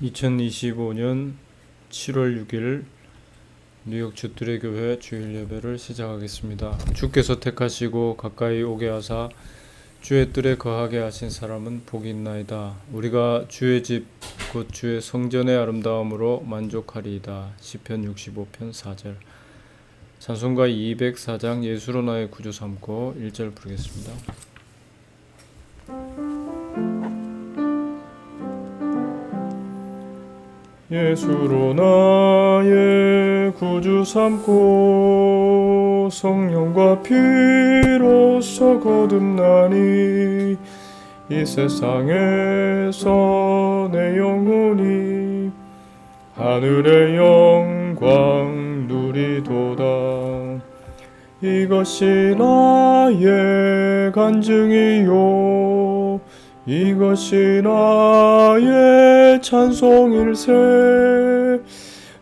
2025년 7월 6일 뉴욕 주뜰의 교회 주일 예배를 시작하겠습니다. 주께서 택하시고 가까이 오게 하사 주의 뜰에 거하게 하신 사람은 복이 있나이다. 우리가 주의 집 곧 주의 성전의 아름다움으로 만족하리이다. 시편 65편 4절. 찬송가 204장 예수로 나의 구주 삼고 1절 부르겠습니다. 예수로 나의 구주 삼고 성령과 피로써 거듭나니 이 세상에서 내 영혼이 하늘의 영광 누리도다. 이것이 나의 간증이요 이것이 나의 찬송일세.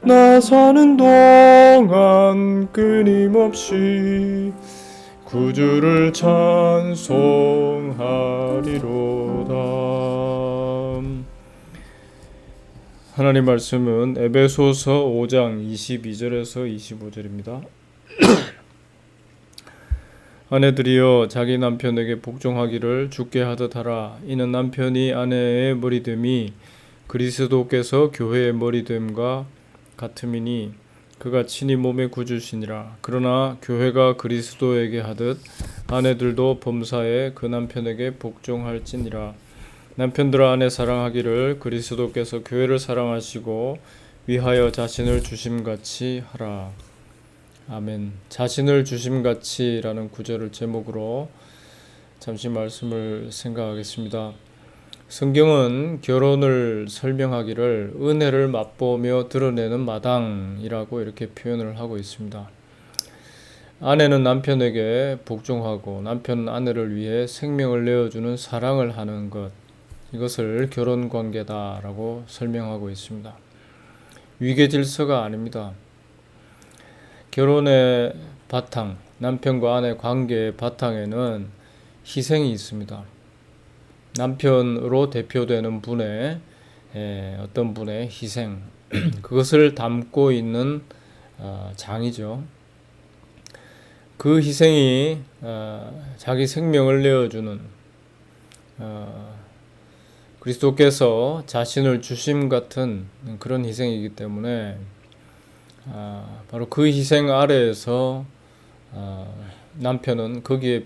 나 사는 동안 끊임없이 구주를 찬송하리로다. 하나님 말씀은 에베소서 5장 22절에서 25절입니다. 아내들이여 자기 남편에게 복종하기를 주께 하듯 하라. 이는 남편이 아내의 머리됨이 그리스도께서 교회의 머리됨과 같음이니 그가 친히 몸의 구주시니라. 그러나 교회가 그리스도에게 하듯 아내들도 범사에 그 남편에게 복종할지니라. 남편들아 아내 사랑하기를 그리스도께서 교회를 사랑하시고 위하여 자신을 주심같이 하라. 아멘. 자신을 주심같이라는 구절을 제목으로 잠시 말씀을 생각하겠습니다. 성경은 결혼을 설명하기를 은혜를 맛보며 드러내는 마당이라고 이렇게 표현을 하고 있습니다. 아내는 남편에게 복종하고 남편은 아내를 위해 생명을 내어주는 사랑을 하는 것, 이것을 결혼관계다라고 설명하고 있습니다. 위계질서가 아닙니다. 결혼의 바탕, 남편과 아내 관계의 바탕에는 희생이 있습니다. 남편으로 대표되는 분의 어떤 분의 희생, 그것을 담고 있는 장이죠. 그 희생이 자기 생명을 내어주는 그리스도께서 자신을 주심 같은 그런 희생이기 때문에 바로 그 희생 아래에서 남편은 거기에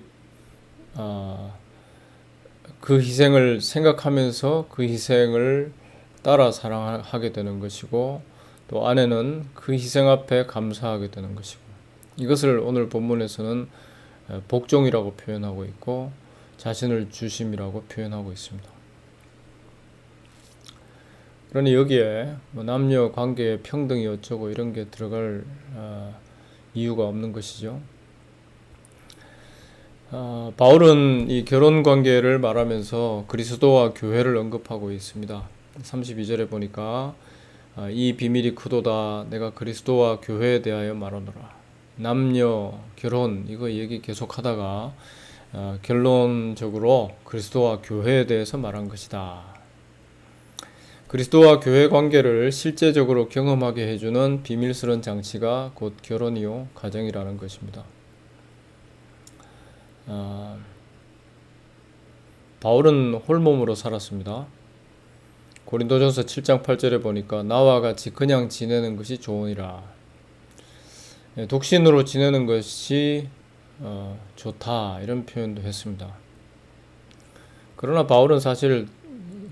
그 희생을 생각하면서 그 희생을 따라 사랑하게 되는 것이고, 또 아내는 그 희생 앞에 감사하게 되는 것이고, 이것을 오늘 본문에서는 복종이라고 표현하고 있고 자신을 주심이라고 표현하고 있습니다. 그러니 여기에 남녀 관계의 평등이 어쩌고 이런 게 들어갈 이유가 없는 것이죠. 바울은 이 결혼 관계를 말하면서 그리스도와 교회를 언급하고 있습니다. 32절에 보니까 이 비밀이 크도다 내가 그리스도와 교회에 대하여 말하노라. 남녀 결혼 이거 얘기 계속 하다가 결론적으로 그리스도와 교회에 대해서 말한 것이다. 그리스도와 교회 관계를 실제적으로 경험하게 해주는 비밀스러운 장치가 곧 결혼이요 가정이라는 것입니다. 바울은 홀몸으로 살았습니다. 고린도전서 7장 8절에 보니까 나와 같이 그냥 지내는 것이 좋으니라. 독신으로 지내는 것이 좋다 이런 표현도 했습니다. 그러나 바울은 사실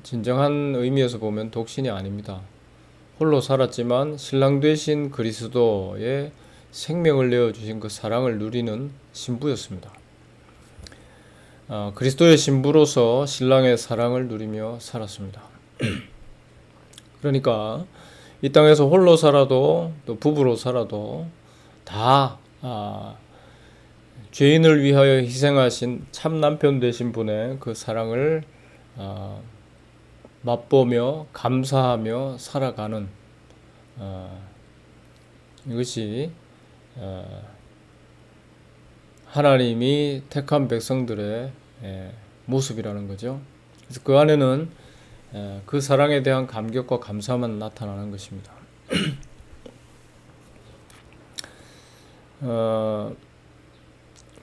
진정한 의미에서 보면 독신이 아닙니다. 홀로 살았지만 신랑 되신 그리스도의 생명을 내어주신 그 사랑을 누리는 신부였습니다. 그리스도의 신부로서 신랑의 사랑을 누리며 살았습니다. 그러니까 이 땅에서 홀로 살아도 또 부부로 살아도 다 죄인을 위하여 희생하신 참 남편 되신 분의 그 사랑을 맛보며 감사하며 살아가는 이것이 하나님이 택한 백성들의 모습이라는 거죠. 그래서 그 안에는 그 사랑에 대한 감격과 감사만 나타나는 것입니다.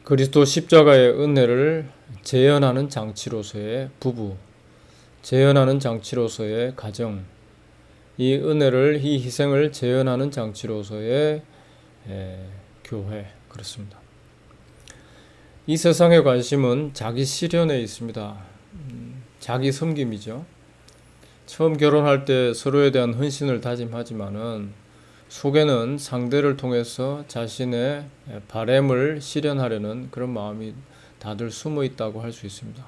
그리스도 십자가의 은혜를 재현하는 장치로서의 부부, 재현하는 장치로서의 가정, 이 은혜를, 이 희생을 재현하는 장치로서의 교회, 그렇습니다. 이 세상의 관심은 자기 실현에 있습니다. 자기 섬김이죠. 처음 결혼할 때 서로에 대한 헌신을 다짐하지만은 속에는 상대를 통해서 자신의 바램을 실현하려는 그런 마음이 다들 숨어 있다고 할 수 있습니다.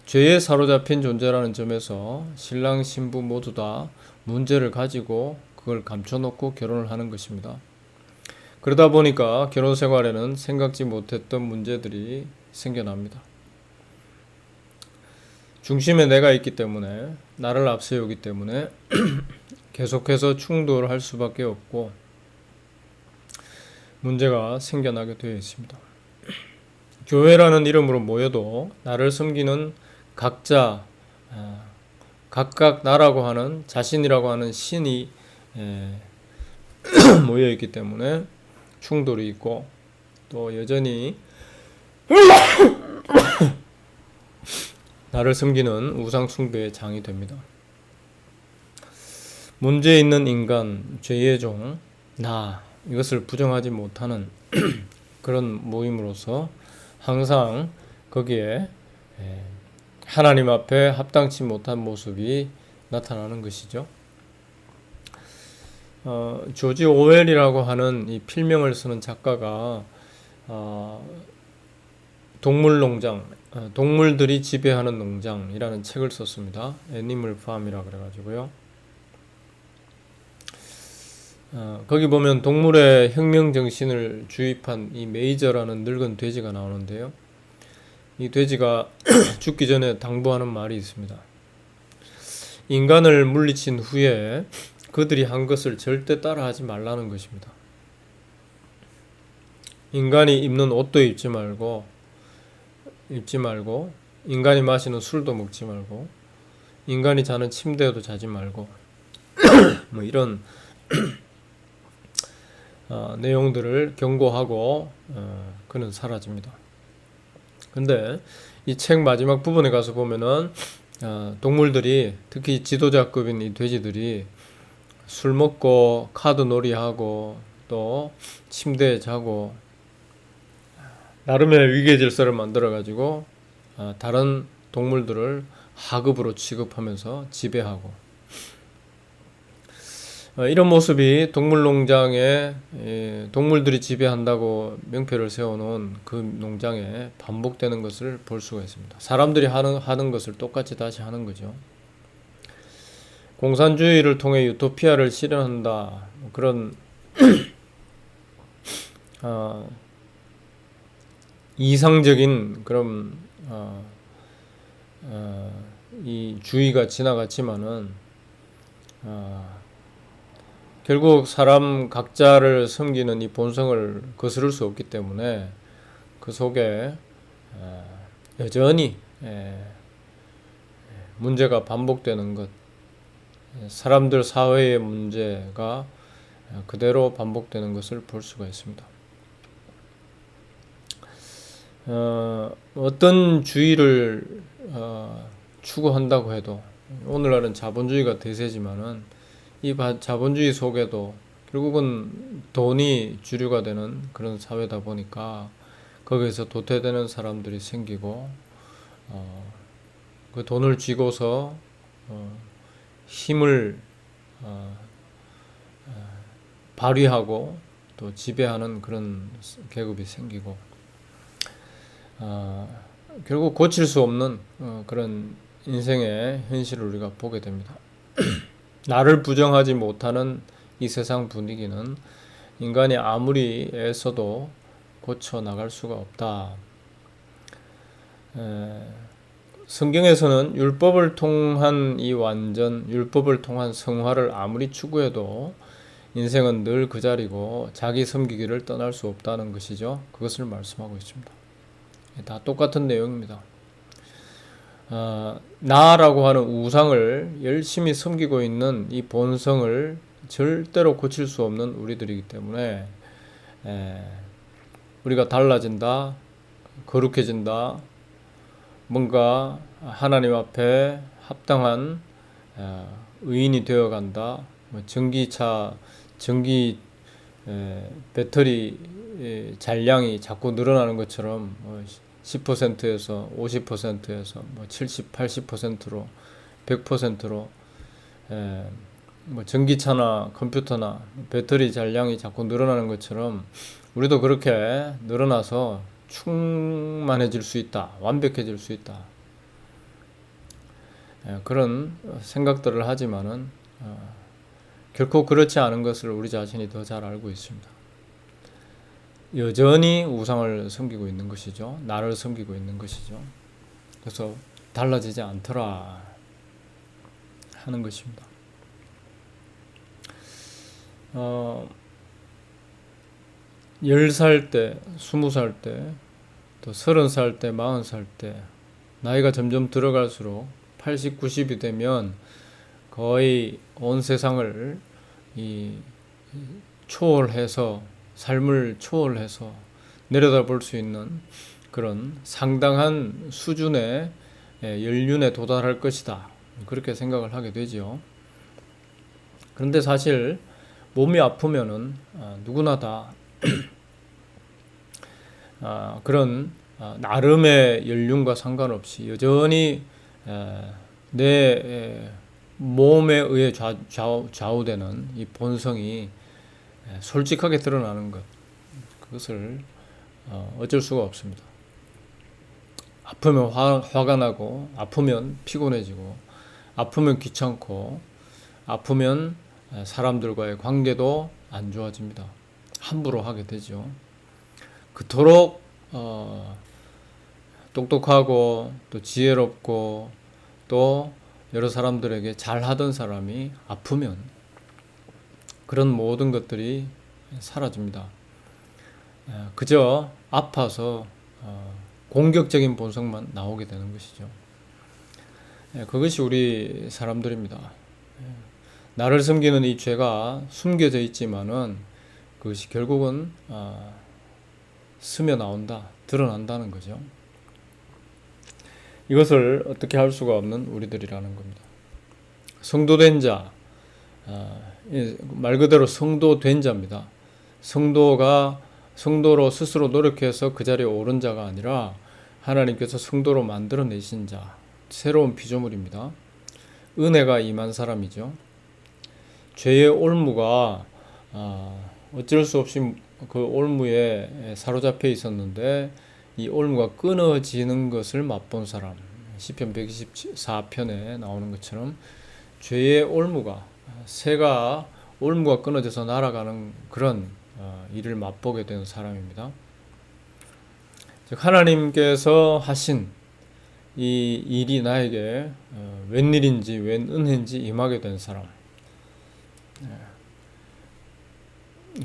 죄에 사로잡힌 존재라는 점에서 신랑 신부 모두 다 문제를 가지고 그걸 감춰놓고 결혼을 하는 것입니다. 그러다 보니까 결혼 생활에는 생각지 못했던 문제들이 생겨납니다. 중심에 내가 있기 때문에, 나를 앞세우기 때문에 계속해서 충돌할 수밖에 없고 문제가 생겨나게 되어 있습니다. 교회라는 이름으로 모여도 나를 섬기는 각자, 각각 나라고 하는, 자신이라고 하는 신이 모여 있기 때문에 충돌이 있고, 또 여전히 나를 섬기는 우상 숭배의 장이 됩니다. 문제 있는 인간, 죄의 종, 나, 이것을 부정하지 못하는 그런 모임으로서 항상 거기에 하나님 앞에 합당치 못한 모습이 나타나는 것이죠. 조지 오웰이라고 하는 이 필명을 쓰는 작가가 동물농장, 동물들이 지배하는 농장이라는 책을 썼습니다. 애니멀 팜이라 그래가지고요. 거기 보면 동물의 혁명 정신을 주입한 이 메이저라는 늙은 돼지가 나오는데요. 이 돼지가 죽기 전에 당부하는 말이 있습니다. 인간을 물리친 후에 그들이 한 것을 절대 따라하지 말라는 것입니다. 인간이 입는 옷도 입지 말고, 인간이 마시는 술도 먹지 말고, 인간이 자는 침대에도 자지 말고, 뭐 이런 내용들을 경고하고 그는 사라집니다. 근데 이 책 마지막 부분에 가서 보면은 동물들이, 특히 지도자급인 이 돼지들이 술 먹고 카드 놀이하고 또 침대에 자고 나름의 위계 질서를 만들어 가지고 다른 동물들을 하급으로 취급하면서 지배하고, 이런 모습이 동물농장에 동물들이 지배한다고 명패를 세워놓은 그 농장에 반복되는 것을 볼 수가 있습니다. 사람들이 하는 것을 똑같이 다시 하는 거죠. 공산주의를 통해 유토피아를 실현한다, 그런 이상적인 그런 이 주의가 지나갔지만은 결국 사람 각자를 섬기는 이 본성을 거스를 수 없기 때문에 그 속에 여전히 문제가 반복되는 것, 사람들 사회의 문제가 그대로 반복되는 것을 볼 수가 있습니다. 어떤 주의를 추구한다고 해도, 오늘날은 자본주의가 대세지만은 이 자본주의 속에도 결국은 돈이 주류가 되는 그런 사회다 보니까 거기에서 도태되는 사람들이 생기고, 그 돈을 쥐고서 힘을 발휘하고 또 지배하는 그런 계급이 생기고, 결국 고칠 수 없는 그런 인생의 현실을 우리가 보게 됩니다. 나를 부정하지 못하는 이 세상 분위기는 인간이 아무리 애써도 고쳐 나갈 수가 없다. 성경에서는 율법을 통한 이 완전, 율법을 통한 성화를 아무리 추구해도 인생은 늘 그 자리고 자기 섬기기를 떠날 수 없다는 것이죠. 그것을 말씀하고 있습니다. 다 똑같은 내용입니다. 나라고 하는 우상을 열심히 섬기고 있는 이 본성을 절대로 고칠 수 없는 우리들이기 때문에 우리가 달라진다, 거룩해진다, 뭔가 하나님 앞에 합당한 의인이 되어간다. 전기차, 전기 배터리 잔량이 자꾸 늘어나는 것처럼 10%에서 50%에서 70, 80%로 100%로 전기차나 컴퓨터나 배터리 잔량이 자꾸 늘어나는 것처럼 우리도 그렇게 늘어나서 충만해질 수 있다. 완벽해질 수 있다. 그런 생각들을 하지만은 결코 그렇지 않은 것을 우리 자신이 더 잘 알고 있습니다. 여전히 우상을 섬기고 있는 것이죠. 나를 섬기고 있는 것이죠. 그래서 달라지지 않더라 하는 것입니다. 10살 때, 20살 때, 또 30살 때, 40살 때 나이가 점점 들어갈수록 80, 90이 되면 거의 온 세상을 초월해서 삶을 초월해서 내려다볼 수 있는 그런 상당한 수준의 연륜에 도달할 것이다. 그렇게 생각을 하게 되지요. 그런데 사실 몸이 아프면은 누구나 다 그런 나름의 연륜과 상관없이 여전히 내 몸에 의해 좌우되는 이 본성이 솔직하게 드러나는 것, 그것을 어쩔 수가 없습니다. 아프면 화가 나고, 아프면 피곤해지고, 아프면 귀찮고, 아프면 사람들과의 관계도 안 좋아집니다. 함부로 하게 되죠. 그토록 똑똑하고 또 지혜롭고 또 여러 사람들에게 잘하던 사람이 아프면 그런 모든 것들이 사라집니다. 그저 아파서 공격적인 본성만 나오게 되는 것이죠. 그것이 우리 사람들입니다. 나를 섬기는 이 죄가 숨겨져 있지만은 그것이 결국은 스며 나온다, 드러난다는 거죠. 이것을 어떻게 할 수가 없는 우리들이라는 겁니다. 성도된 자, 말 그대로 성도된 자입니다. 성도로 스스로 노력해서 그 자리에 오른 자가 아니라 하나님께서 성도로 만들어내신 자, 새로운 피조물입니다. 은혜가 임한 사람이죠. 죄의 올무가 어쩔 수 없이 그 올무에 사로잡혀 있었는데 이 올무가 끊어지는 것을 맛본 사람, 시편 124편에 나오는 것처럼 죄의 올무가, 새가 올무가 끊어져서 날아가는 그런 일을 맛보게 된 사람입니다. 즉 하나님께서 하신 이 일이 나에게 웬일인지 웬 은혜인지 임하게 된 사람,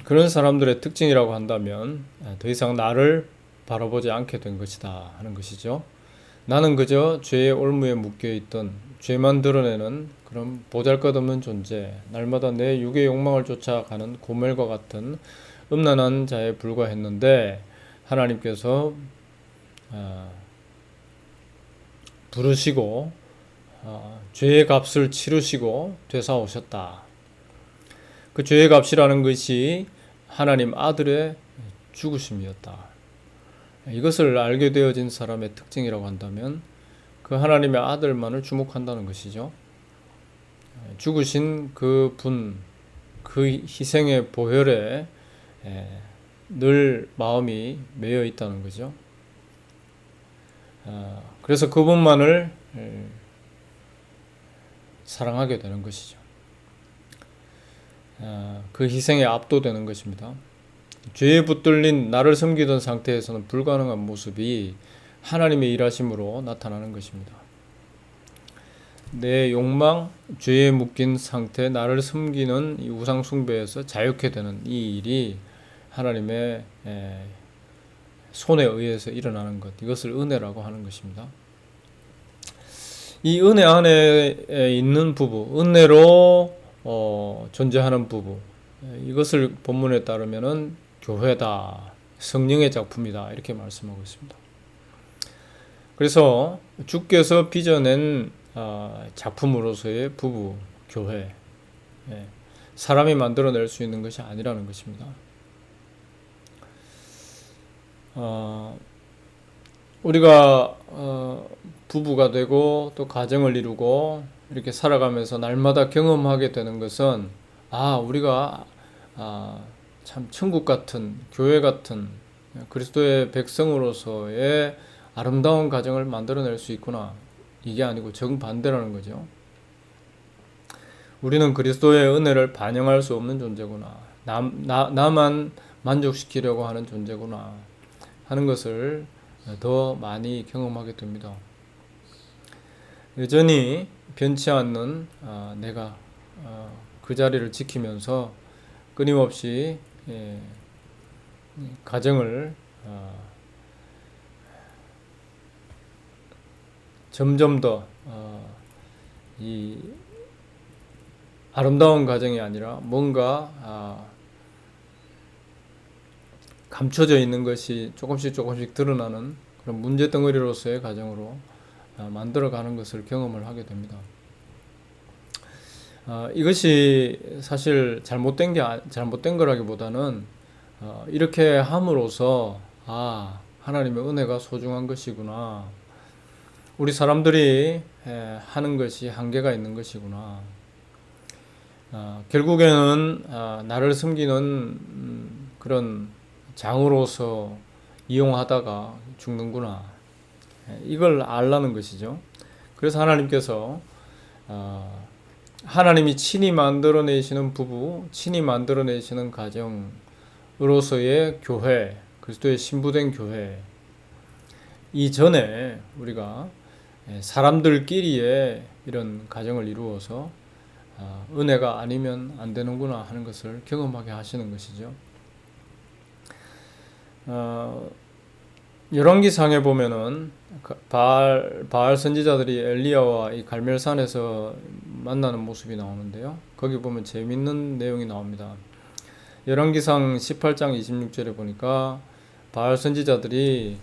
그런 사람들의 특징이라고 한다면 더 이상 나를 바라보지 않게 된 것이다 하는 것이죠. 나는 그저 죄의 올무에 묶여있던, 죄만 드러내는 그런 보잘것없는 존재, 날마다 내 육의 욕망을 쫓아가는 고멜과 같은 음란한 자에 불과했는데 하나님께서 부르시고 죄의 값을 치르시고 되사오셨다. 그 죄의 값이라는 것이 하나님 아들의 죽으심이었다. 이것을 알게 되어진 사람의 특징이라고 한다면 그 하나님의 아들만을 주목한다는 것이죠. 죽으신 그 분, 그 희생의 보혈에 늘 마음이 매여 있다는 거죠. 그래서 그분만을 사랑하게 되는 것이죠. 그 희생에 압도되는 것입니다. 죄에 붙들린 나를 섬기던 상태에서는 불가능한 모습이 하나님의 일하심으로 나타나는 것입니다. 내 욕망, 죄에 묶인 상태, 나를 섬기는 이 우상 숭배에서 자유케 되는 이 일이 하나님의 손에 의해서 일어나는 것, 이것을 은혜라고 하는 것입니다. 이 은혜 안에 있는 부부, 은혜로 존재하는 부부, 이것을 본문에 따르면은 교회다, 성령의 작품이다 이렇게 말씀하고 있습니다. 그래서 주께서 빚어낸 작품으로서의 부부, 교회, 사람이 만들어낼 수 있는 것이 아니라는 것입니다. 우리가 부부가 되고 또 가정을 이루고 이렇게 살아가면서 날마다 경험하게 되는 것은 우리가 참 천국 같은 교회 같은 그리스도의 백성으로서의 아름다운 가정을 만들어낼 수 있구나. 이게 아니고 정반대라는 거죠. 우리는 그리스도의 은혜를 반영할 수 없는 존재구나. 나만 만족시키려고 하는 존재구나 하는 것을 더 많이 경험하게 됩니다. 여전히 변치 않는 내가 그 자리를 지키면서 끊임없이 가정을 점점 더 이 아름다운 가정이 아니라 뭔가 감춰져 있는 것이 조금씩 드러나는 그런 문제 덩어리로서의 가정으로 만들어가는 것을 경험을 하게 됩니다. 이것이 사실 잘못된 거라기보다는 이렇게 함으로써 하나님의 은혜가 소중한 것이구나. 우리 사람들이 하는 것이 한계가 있는 것이구나. 결국에는 나를 섬기는 그런 장으로서 이용하다가 죽는구나. 이걸 알라는 것이죠. 그래서 하나님께서 하나님이 친히 만들어내시는 부부, 친히 만들어내시는 가정으로서의 교회, 그리스도의 신부된 교회 이전에 우리가 사람들끼리의 이런 가정을 이루어서 은혜가 아니면 안 되는구나 하는 것을 경험하게 하시는 것이죠. 열왕기상에 보면은 바알 선지자들이 엘리야와 이 갈멜산에서 만나는 모습이 나오는데요. 거기 보면 재밌는 내용이 나옵니다. 열왕기상 18장 26절에 보니까 바알 선지자들이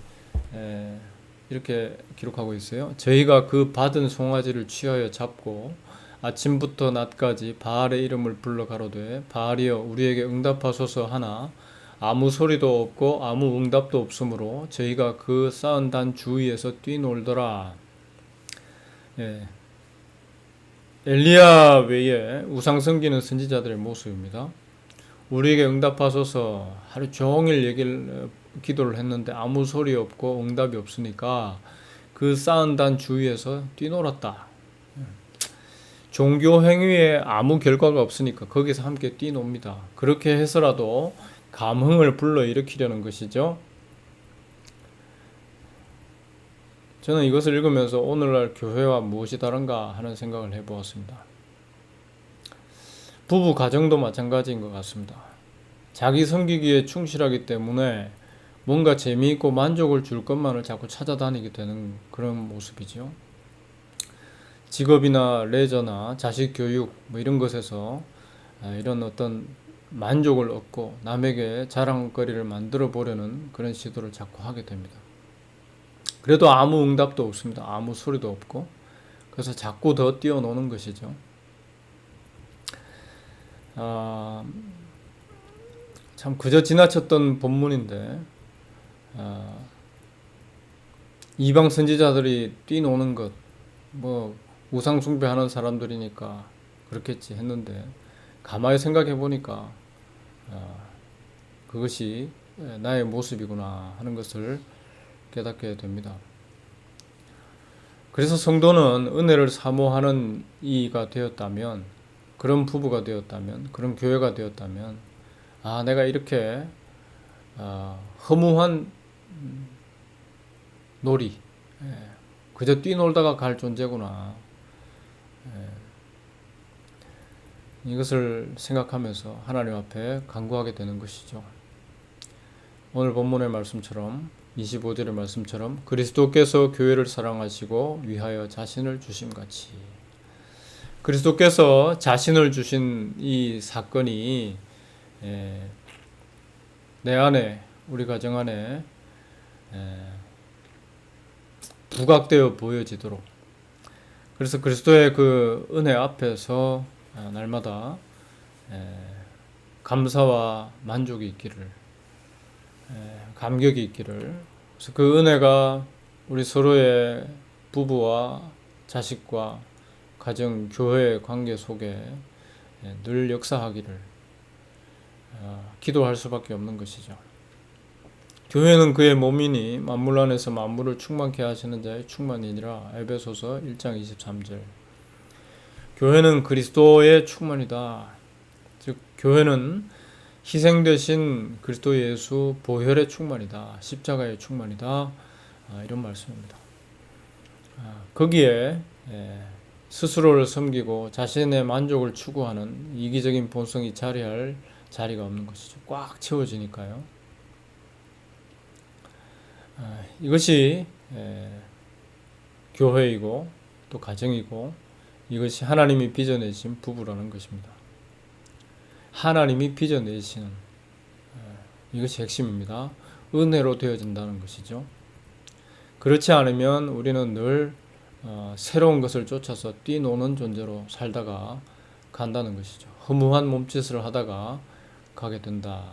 이렇게 기록하고 있어요. 저희가 그 받은 송아지를 취하여 잡고 아침부터 낮까지 바알의 이름을 불러 가로되 바알이여 우리에게 응답하소서 하나 아무 소리도 없고 아무 응답도 없으므로 저희가 그 쌓은 단 주위에서 뛰놀더라. 엘리야 외에 우상 섬기는 선지자들의 모습입니다. 우리에게 응답하소서 하루 종일 기도를 했는데 아무 소리 없고 응답이 없으니까 그 쌓은 단 주위에서 뛰놀았다. 종교 행위에 아무 결과가 없으니까 거기서 함께 뛰놉니다. 그렇게 해서라도 감흥을 불러일으키려는 것이죠. 저는 이것을 읽으면서 오늘날 교회와 무엇이 다른가 하는 생각을 해보았습니다. 부부 가정도 마찬가지인 것 같습니다. 자기 섬기기에 충실하기 때문에 뭔가 재미있고 만족을 줄 것만을 자꾸 찾아다니게 되는 그런 모습이죠. 직업이나 레저나 자식 교육 이런 것에서 이런 어떤 만족을 얻고 남에게 자랑거리를 만들어 보려는 그런 시도를 자꾸 하게 됩니다. 그래도 아무 응답도 없습니다. 아무 소리도 없고 그래서 자꾸 더 뛰어노는 것이죠. 참 그저 지나쳤던 본문인데 이방 선지자들이 뛰노는 것 우상 숭배하는 사람들이니까 그렇겠지 했는데 가만히 생각해 보니까 그것이 나의 모습이구나 하는 것을 깨닫게 됩니다. 그래서 성도는 은혜를 사모하는 이가 되었다면, 그런 부부가 되었다면, 그런 교회가 되었다면, 내가 이렇게 허무한 놀이, 그저 뛰놀다가 갈 존재구나. 이것을 생각하면서 하나님 앞에 간구하게 되는 것이죠. 오늘 본문의 말씀처럼 25절의 말씀처럼 그리스도께서 교회를 사랑하시고 위하여 자신을 주심같이, 그리스도께서 자신을 주신 이 사건이 내 안에, 우리 가정 안에 부각되어 보여지도록, 그래서 그리스도의 그 은혜 앞에서 날마다 감사와 만족이 있기를, 감격이 있기를, 그래서 그 은혜가 우리 서로의 부부와 자식과 가정, 교회 관계 속에 늘 역사하기를 기도할 수밖에 없는 것이죠. 교회는 그의 몸이니 만물 안에서 만물을 충만케 하시는 자의 충만이니라. 에베소서 1장 23절. 교회는 그리스도의 충만이다. 즉 교회는 희생되신 그리스도 예수 보혈의 충만이다. 십자가의 충만이다. 이런 말씀입니다. 거기에 스스로를 섬기고 자신의 만족을 추구하는 이기적인 본성이 자리할 자리가 없는 것이죠. 꽉 채워지니까요. 이것이 교회이고 또 가정이고, 이것이 하나님이 빚어내신 부부라는 것입니다. 하나님이 빚어내시는 이것이 핵심입니다. 은혜로 되어진다는 것이죠. 그렇지 않으면 우리는 늘 새로운 것을 쫓아서 뛰노는 존재로 살다가 간다는 것이죠. 허무한 몸짓을 하다가 가게 된다.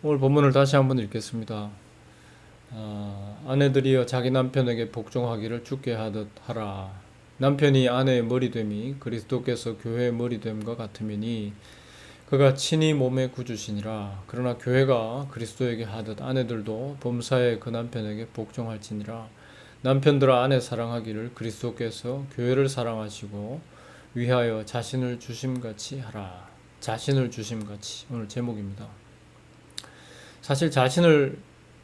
오늘 본문을 다시 한번 읽겠습니다. 아내들이여 자기 남편에게 복종하기를 주께 하듯 하라. 남편이 아내의 머리됨이 그리스도께서 교회의 머리됨과 같으니 그가 친히 몸의 구주시니라. 그러나 교회가 그리스도에게 하듯 아내들도 범사에 그 남편에게 복종할지니라. 남편들아 아내 사랑하기를 그리스도께서 교회를 사랑하시고 위하여 자신을 주심같이 하라. 자신을 주심같이, 오늘 제목입니다. 사실 자신을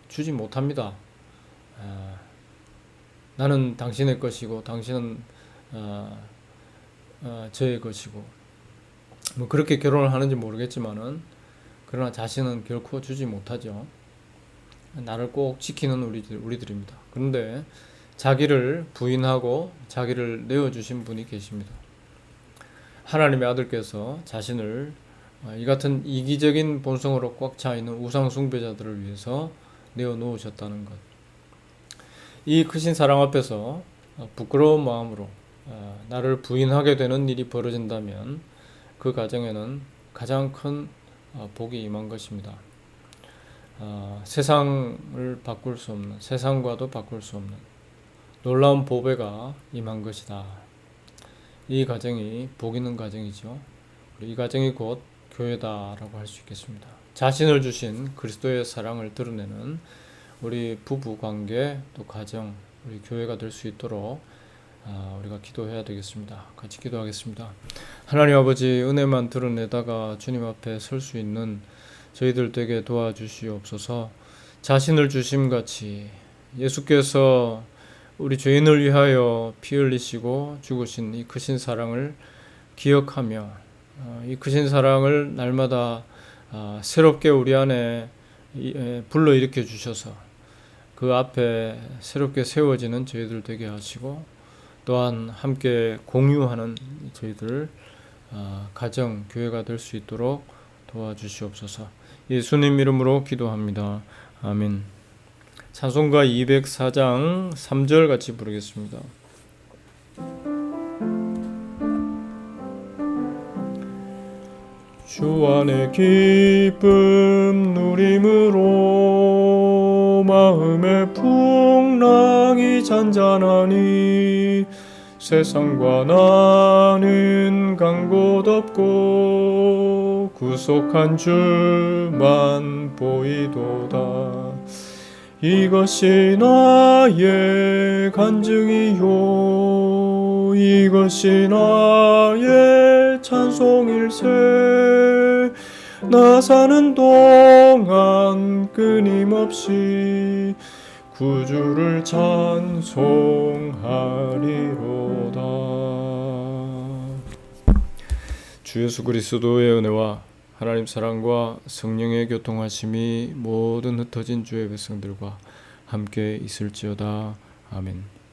주지 못합니다. 나는 당신의 것이고 당신은 저의 것이고, 뭐 그렇게 결혼을 하는지 모르겠지만은, 그러나 자신은 결코 주지 못하죠. 나를 꼭 지키는 우리들입니다. 그런데 자기를 부인하고 자기를 내어주신 분이 계십니다. 하나님의 아들께서 자신을 이 같은 이기적인 본성으로 꽉 차 있는 우상 숭배자들을 위해서 내어놓으셨다는 것. 이 크신 사랑 앞에서 부끄러운 마음으로 나를 부인하게 되는 일이 벌어진다면 그 가정에는 가장 큰 복이 임한 것입니다. 세상을 바꿀 수 없는, 세상과도 바꿀 수 없는 놀라운 보배가 임한 것이다. 이 가정이 복 있는 가정이죠. 이 가정이 곧 교회다라고 할 수 있겠습니다. 자신을 주신 그리스도의 사랑을 드러내는 우리 부부 관계, 또 가정, 우리 교회가 될 수 있도록 우리가 기도해야 되겠습니다. 같이 기도하겠습니다. 하나님 아버지, 은혜만 드러내다가 주님 앞에 설 수 있는 저희들 되게 도와주시옵소서. 자신을 주심같이 예수께서 우리 죄인을 위하여 피 흘리시고 죽으신 이 크신 사랑을 기억하며 이 크신 사랑을 날마다 새롭게 우리 안에 불러일으켜 주셔서 그 앞에 새롭게 세워지는 저희들 되게 하시고, 또한 함께 공유하는 저희들 가정, 교회가 될 수 있도록 도와주시옵소서. 예수님 이름으로 기도합니다. 아멘. 찬송가 204장 3절 같이 부르겠습니다. 주 안에 기쁨 누림으로 마음의 풍랑이 잔잔하니 세상과 나는 간 곳 없고 구속한 주만 보이도다. 이것이 나의 간증이요 이것이 나의 찬송일세. 나 사는 동안 끊임없이 구주를 찬송하리로다. 주 예수 그리스도의 은혜와 하나님 사랑과 성령의 교통하심이 모든 흩어진 주의 백성들과 함께 있을지어다. 아멘.